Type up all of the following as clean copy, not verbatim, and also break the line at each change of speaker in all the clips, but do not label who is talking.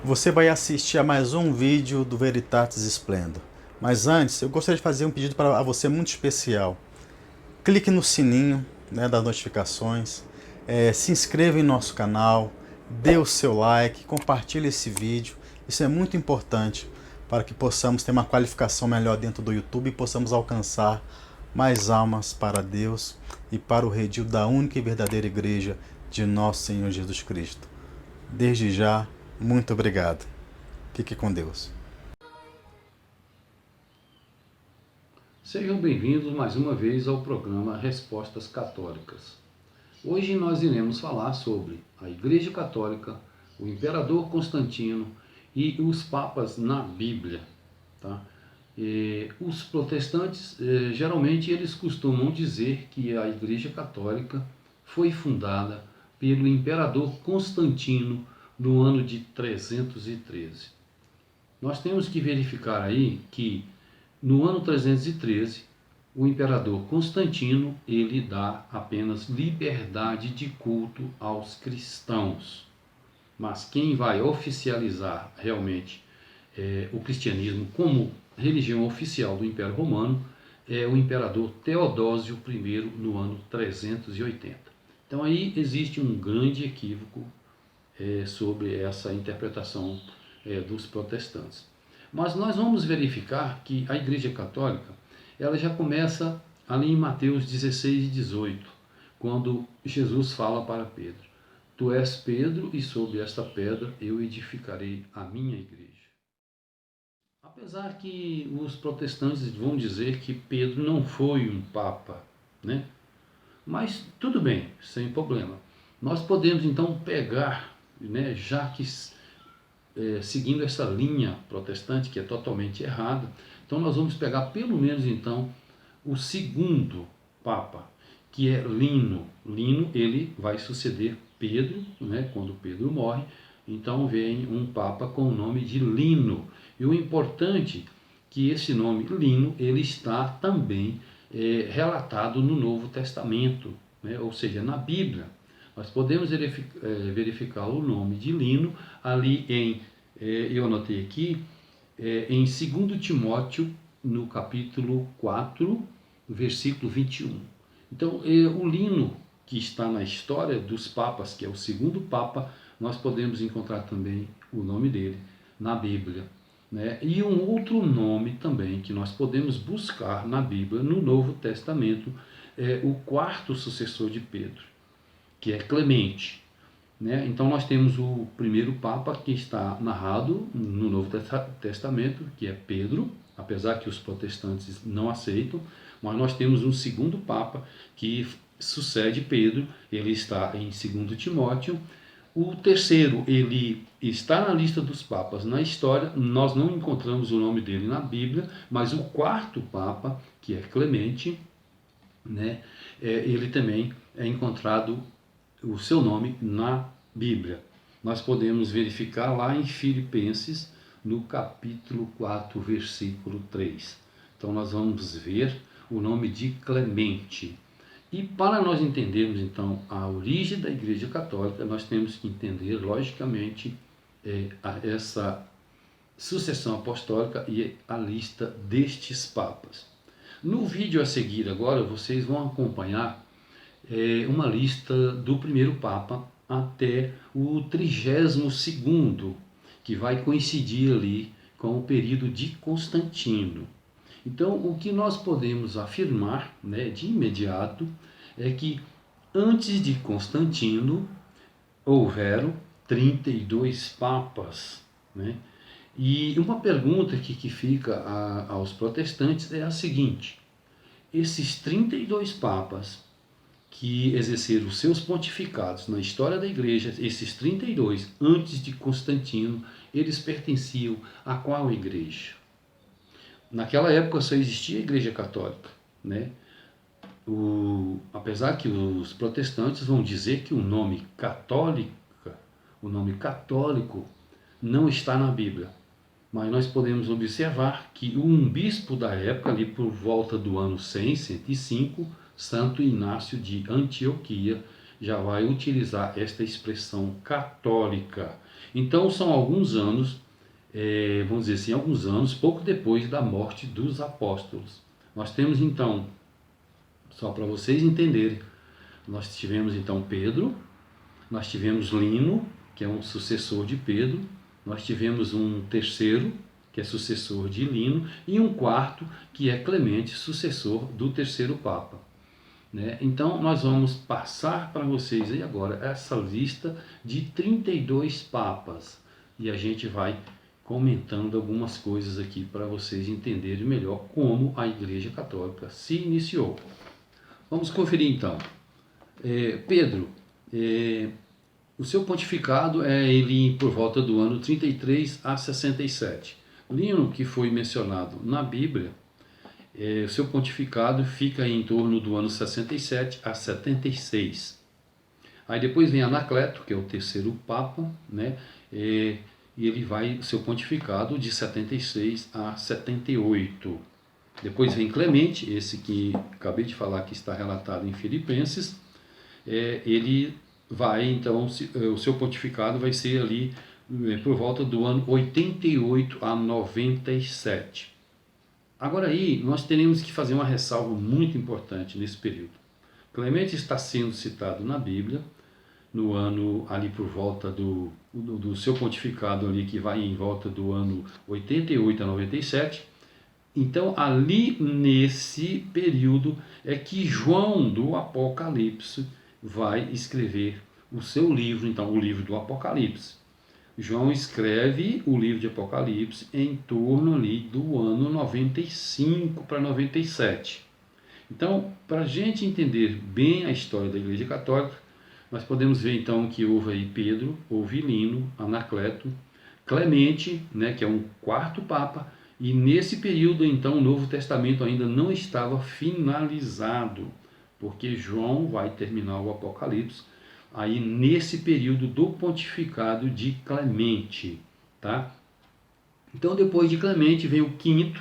Você vai assistir a mais um vídeo do Veritatis Splendor. Mas antes, eu gostaria de fazer um pedido para você muito especial. Clique no sininho, das notificações, se inscreva em nosso canal, dê o seu like, compartilhe esse vídeo. Isso é muito importante para que possamos ter uma qualificação melhor dentro do YouTube e possamos alcançar mais almas para Deus e para o redil da única e verdadeira igreja de nosso Senhor Jesus Cristo. Desde já, muito obrigado. Fique com Deus.
Sejam bem-vindos mais uma vez ao programa Respostas Católicas. Hoje nós iremos falar sobre a Igreja Católica, o Imperador Constantino e os Papas na Bíblia. Tá? Os protestantes, geralmente, eles costumam dizer que a Igreja Católica foi fundada pelo Imperador Constantino no ano de 313. Nós temos que verificar aí que no ano 313, o imperador Constantino, ele dá apenas liberdade de culto aos cristãos. Mas quem vai oficializar realmente o cristianismo como religião oficial do Império Romano é o imperador Teodósio I no ano 380. Então aí existe um grande equívoco sobre essa interpretação dos protestantes. Mas nós vamos verificar que a Igreja Católica ela já começa ali em Mateus 16 e 18, quando Jesus fala para Pedro: Tu és Pedro, e sobre esta pedra eu edificarei a minha igreja. Apesar que os protestantes vão dizer que Pedro não foi um papa, né? Mas tudo bem, sem problema. Nós podemos então pegar, né, já que seguindo essa linha protestante que é totalmente errada, então nós vamos pegar pelo menos então o segundo Papa, que é Lino. Lino, ele vai suceder Pedro, né, quando Pedro morre, então vem um Papa com o nome de Lino. E o importante é que esse nome Lino, ele está também relatado no Novo Testamento, né, ou seja, na Bíblia. Nós podemos verificar o nome de Lino ali em, eu anotei aqui, em 2 Timóteo, no capítulo 4, versículo 21. Então, o Lino, que está na história dos papas, que é o segundo papa, nós podemos encontrar também o nome dele na Bíblia. Né? E um outro nome também que nós podemos buscar na Bíblia, no Novo Testamento, é o quarto sucessor de Pedro, que é Clemente. Né? Então nós temos o primeiro Papa que está narrado no Novo Testamento, que é Pedro, apesar que os protestantes não aceitam, mas nós temos um segundo Papa que sucede Pedro, ele está em 2 Timóteo. O terceiro, ele está na lista dos papas na história, nós não encontramos o nome dele na Bíblia, mas o quarto Papa, que é Clemente, né, ele também é encontrado o seu nome na Bíblia. Nós podemos verificar lá em Filipenses, no capítulo 4, versículo 3. Então nós vamos ver o nome de Clemente. E para nós entendermos então a origem da Igreja Católica, nós temos que entender logicamente essa sucessão apostólica e a lista destes papas. No vídeo a seguir agora vocês vão acompanhar uma lista do primeiro Papa até o 32º, que vai coincidir ali com o período de Constantino. Então, o que nós podemos afirmar, né, de imediato é que antes de Constantino houveram 32 papas. Né? E uma pergunta que fica aos protestantes é a seguinte: esses 32 papas que exerceram os seus pontificados na história da igreja, esses 32 antes de Constantino, eles pertenciam a qual igreja? Naquela época só existia a Igreja Católica, né? Apesar que os protestantes vão dizer que o nome católica, o nome católico, não está na Bíblia, mas nós podemos observar que um bispo da época, ali por volta do ano 100, 105, Santo Inácio de Antioquia, já vai utilizar esta expressão católica. Então são alguns anos, vamos dizer assim, alguns anos, pouco depois da morte dos apóstolos. Nós temos então, só para vocês entenderem, nós tivemos então Pedro, nós tivemos Lino, que é um sucessor de Pedro, nós tivemos um terceiro, que é sucessor de Lino, e um quarto, que é Clemente, sucessor do terceiro Papa. Então nós vamos passar para vocês aí agora essa lista de 32 papas, e a gente vai comentando algumas coisas aqui para vocês entenderem melhor como a Igreja Católica se iniciou. Vamos conferir então. Pedro, o seu pontificado é ele por volta do ano 33 a 67. Lino, que foi mencionado na Bíblia, o seu pontificado fica em torno do ano 67 a 76. Aí depois vem Anacleto, que é o terceiro Papa, e ele vai, seu pontificado, de 76 a 78. Depois vem Clemente, esse que acabei de falar que está relatado em Filipenses. Ele vai, então, o seu pontificado vai ser ali por volta do ano 88 a 97. Agora aí, nós teremos que fazer uma ressalva muito importante nesse período. Clemente está sendo citado na Bíblia, no ano ali por volta do seu pontificado ali, que vai em volta do ano 88 a 97. Então, ali nesse período é que João do Apocalipse vai escrever o seu livro, então o livro do Apocalipse. João escreve o livro de Apocalipse em torno ali do ano 95 para 97. Então, para a gente entender bem a história da Igreja Católica, nós podemos ver então que houve aí Pedro, houve Lino, Anacleto, Clemente, que é um quarto Papa, e nesse período então o Novo Testamento ainda não estava finalizado, porque João vai terminar o Apocalipse aí nesse período do pontificado de Clemente, tá? Então depois de Clemente vem o quinto,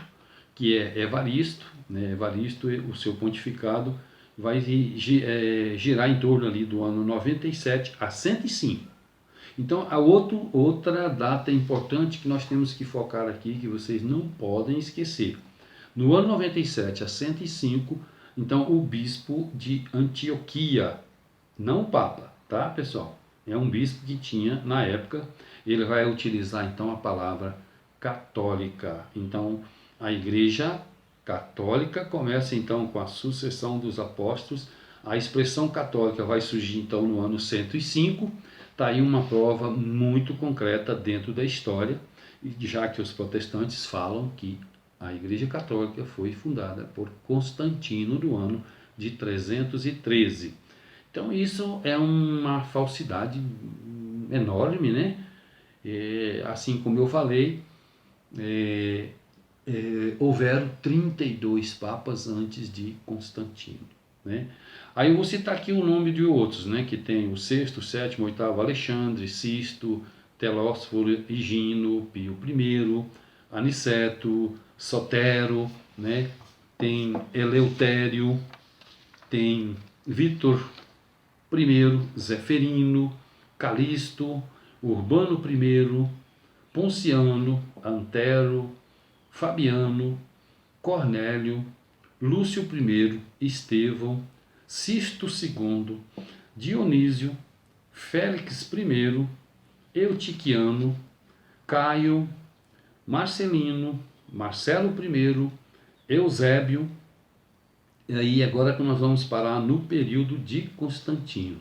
que é Evaristo, Evaristo, o seu pontificado vai girar em torno ali do ano 97 a 105. Então a outra data importante que nós temos que focar aqui, que vocês não podem esquecer. No ano 97 a 105, então o bispo de Antioquia, não o Papa, tá, pessoal? É um bispo que tinha na época, ele vai utilizar então a palavra católica. Então a Igreja Católica começa então com a sucessão dos apóstolos. A expressão católica vai surgir então no ano 105. Está aí uma prova muito concreta dentro da história, já que os protestantes falam que a Igreja Católica foi fundada por Constantino no ano de 313. Então isso é uma falsidade enorme, assim como eu falei, houveram 32 papas antes de Constantino. Aí eu vou citar aqui o nome de outros, que tem o sexto, sétimo, oitavo, Alexandre, Sisto, Telósforo, Higino, Pio I, Aniceto, Sotero, tem Eleutério, tem Vítor I, Zeferino, Calixto, Urbano I, Ponciano, Antero, Fabiano, Cornélio, Lúcio I, Estevão, Sisto II, Dionísio, Félix I, Eutiquiano, Caio, Marcelino, Marcelo I, Eusébio. E aí agora que nós vamos parar no período de Constantino.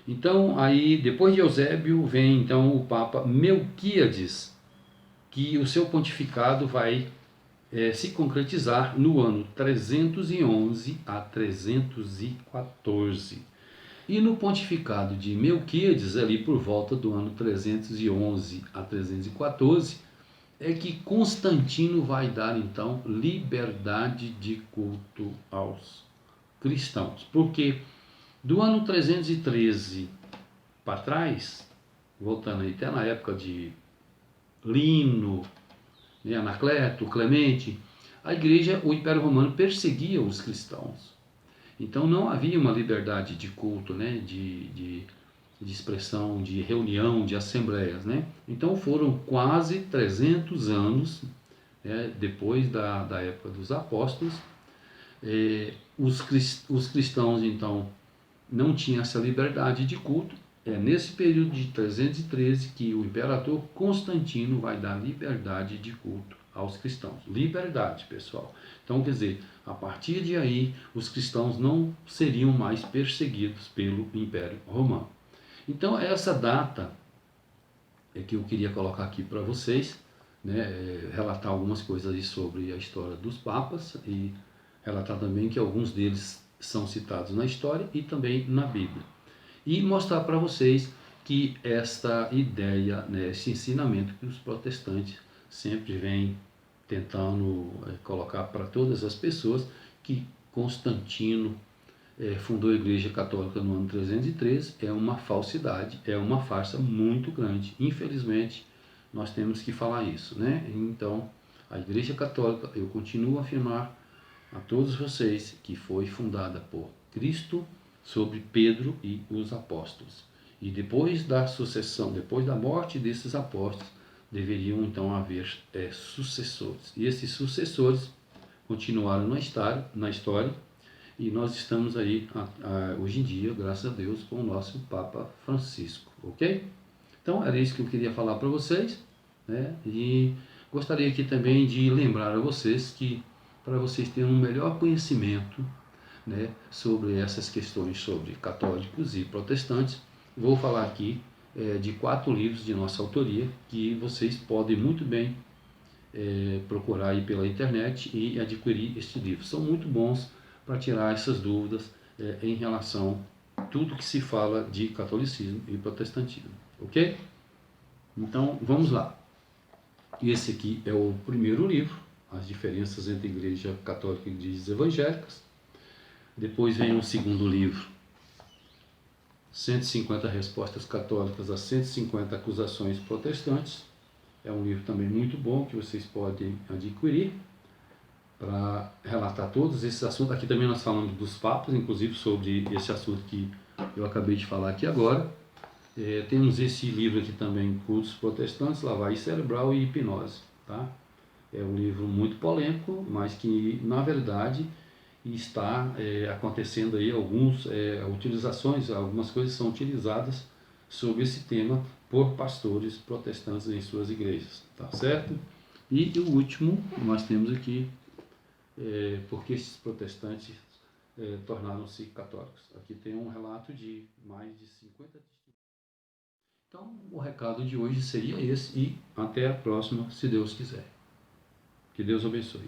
Então aí depois de Eusébio vem então o Papa Melquíades, que o seu pontificado vai se concretizar no ano 311 a 314. E no pontificado de Melquíades, ali por volta do ano 311 a 314, é que Constantino vai dar então liberdade de culto aos cristãos. Porque do ano 313 para trás, voltando aí até na época de Lino, Anacleto, Clemente, a igreja, o Império Romano perseguia os cristãos. Então não havia uma liberdade de culto, né? De expressão, de reunião, de assembleias, né? Então foram quase 300 anos, né, depois da época dos apóstolos. Os cristãos, então, não tinham essa liberdade de culto. É nesse período de 313 que o imperador Constantino vai dar liberdade de culto aos cristãos. Liberdade, pessoal. Então, quer dizer, a partir de aí, os cristãos não seriam mais perseguidos pelo Império Romano. Então, essa data é que eu queria colocar aqui para vocês, né, relatar algumas coisas aí sobre a história dos papas e relatar também que alguns deles são citados na história e também na Bíblia. E mostrar para vocês que esta ideia, né, esse ensinamento que os protestantes sempre vêm tentando colocar para todas as pessoas, que Constantino fundou a Igreja Católica no ano 313, é uma falsidade, é uma farsa muito grande. Infelizmente, nós temos que falar isso, né? Então, a Igreja Católica, eu continuo a afirmar a todos vocês que foi fundada por Cristo sobre Pedro e os apóstolos. E depois da sucessão, depois da morte desses apóstolos, deveriam então haver sucessores. E esses sucessores continuaram na história e nós estamos aí hoje em dia, graças a Deus, com o nosso Papa Francisco, ok? Então era isso que eu queria falar para vocês, né? E gostaria aqui também de lembrar a vocês que para vocês terem um melhor conhecimento, né, sobre essas questões sobre católicos e protestantes, vou falar aqui de 4 livros de nossa autoria que vocês podem muito bem procurar aí pela internet e adquirir estes livros. São muito bons para tirar essas dúvidas em relação a tudo que se fala de catolicismo e protestantismo, ok? Então vamos lá. Esse aqui é o primeiro livro, As Diferenças entre Igreja Católica e Igrejas Evangélicas. Depois vem o segundo livro, 150 Respostas Católicas a 150 Acusações Protestantes. É um livro também muito bom que vocês podem adquirir para relatar todos esses assuntos. Aqui também nós falamos dos papas, inclusive sobre esse assunto que eu acabei de falar aqui agora. Temos esse livro aqui também, Cultos Protestantes, Lavagem Cerebral e Hipnose. Tá? É um livro muito polêmico, mas que na verdade está acontecendo aí utilizações, algumas coisas são utilizadas sobre esse tema por pastores protestantes em suas igrejas, tá certo? E o último nós temos aqui, porque esses protestantes tornaram-se católicos. Aqui tem um relato de mais de 50 testemunhos. Então, o recado de hoje seria esse e até a próxima, se Deus quiser. Que Deus abençoe.